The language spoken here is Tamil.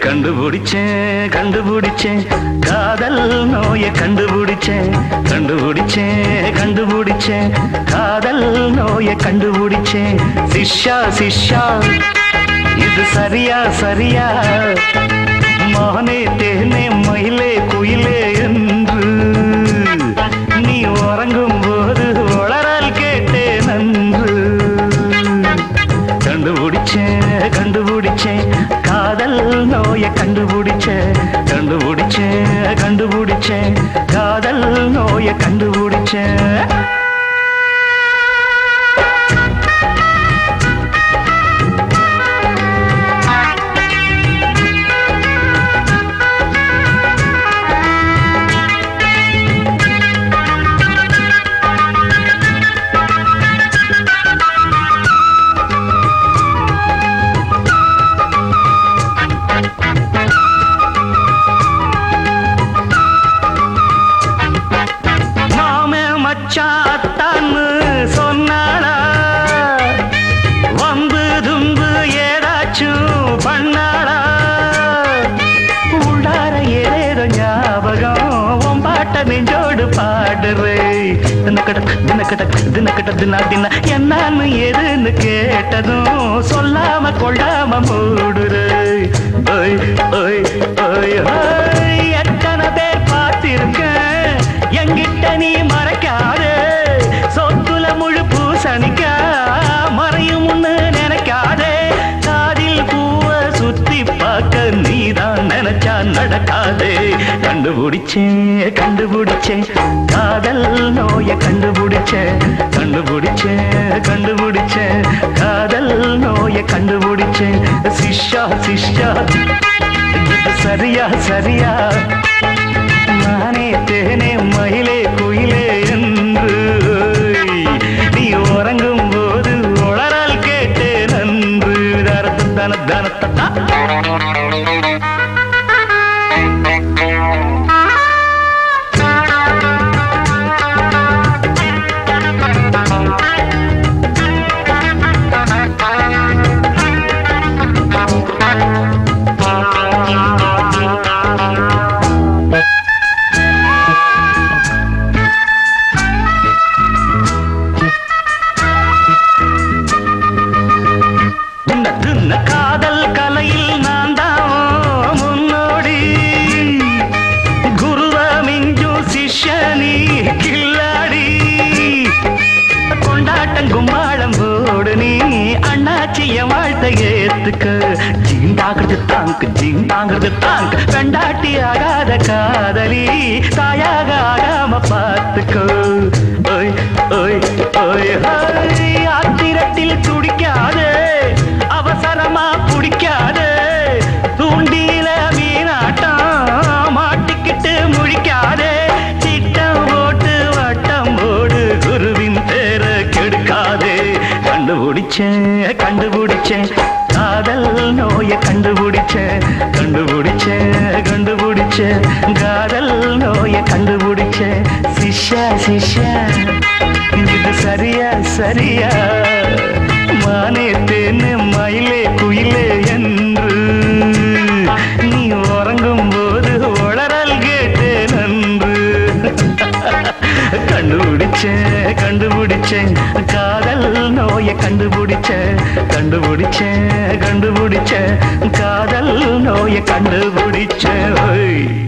கண்டுபிடிச்சேன் கண்டுபிடிச்சேன் காதல் நோயை கண்டுபிடிச்சேன் கண்டுபிடிச்சேன் கண்டுபிடிச்சேன் காதல் நோயை கண்டுபிடிச்சேன் சிஷ்யா சிஷ்யா இது சரியா சரியா மானே தேனே மயிலே குயிலே என்று நீ உறங்கும் போது உளறல் கேட்டேன் நன்று கண்டுபிடிச்சேன் கண்டுபிடிச்சேன் காதல் நோயை கண்டுபிடிச்சேன் கண்டுபிடிச்சேன் கண்டுபிடிச்சேன் காதல் நோயை கண்டுபிடிச்சேன் சாத்தான்னு சொன்னாளா வம்பு தும்பு ஏதாச்சும் பண்ணாளா உள்ளார ஏதேதோ ஞாபகம் பாட்ட நெஞ்சோடு பாடுறே தினக்கட தினா தின என்னன்னு எதுன்னு கேட்டதும் சொல்லாம கொள்ளாம மூடுறே ஓய் ஓய் ஓய் ஓய் எத்தனை பேர் பார்த்திருக்கேன் எங்கிட்ட நீ மறைக்காதே சொத்துல முழு பூசணிக்கா மறையும் ஒண்ணு நினைக்காதே காதில் பூவ சுத்தி பார்க்க நீதான் நினைச்சா நடக்காதே கண்டுபிடிச்சேன் கண்டுபிடிச்சேன் காதல் நோயை கண்டுபிடிச்சேன் கண்டுபிடிச்சேன் கண்டுபிடிச்சேன் காதல் நோயை கண்டுபிடிச்சேன் சிஷ்யா சிஷ்யா சரியா சரியா நானே தேனே மயிலே குயிலே என்று நீ உறங்கும் போது உளறல் கேட்டே நன்று தரத்து தன தனத்தா காதல் கலையில் நான் தான் முன்னோடி குருவ மிஞ்சும் சிஷ்யனி கில்லாடி கொண்டாட்டம் கும்மாளம் போடு நீ அண்ணாச்சிய வாழ்த்தை ஏத்துக்க ஜீண்டாங்கிறது தாங்கு பெண்டாட்டி ஆகாத காதலி தாயாக ஆகாம பார்த்துக்கோ ஓய் ஓய் ஓய் ஓய் ஆத்திரத்தில் துடிக்காதே அவசரமா பிடிக்காதே தூண்டில மீனாட்டம் மாட்டிக்கிட்டு முழிக்காதே சிட்டம் போட்டு வட்டம் போடு குருவின் பேர கெடுக்காதே கண்டுபிடிச்சேன் கண்டுபிடிச்சேன் காதல் நோயை கண்டுபிடிச்சேன் கண்டுபிடிச்சேன் கண்டுபிடிச்சேன் காதல் நோயை கண்டுபிடிச்சேன் சிஷ்யா சிஷ்யா இது சரியா சரியா மானே தேனே மயிலே குயிலே என்று நீ உறங்கும் போது உளறல் கேட்டே நன்று கண்டுபிடிச்சேன் கண்டுபிடிச்சேன் காதல் நோயை கண்டுபிடிச்சேன் கண்டுபிடிச்சேன் கண்டுபிடிச்சேன் காதல் நோயை கண்டுபிடிச்சேன்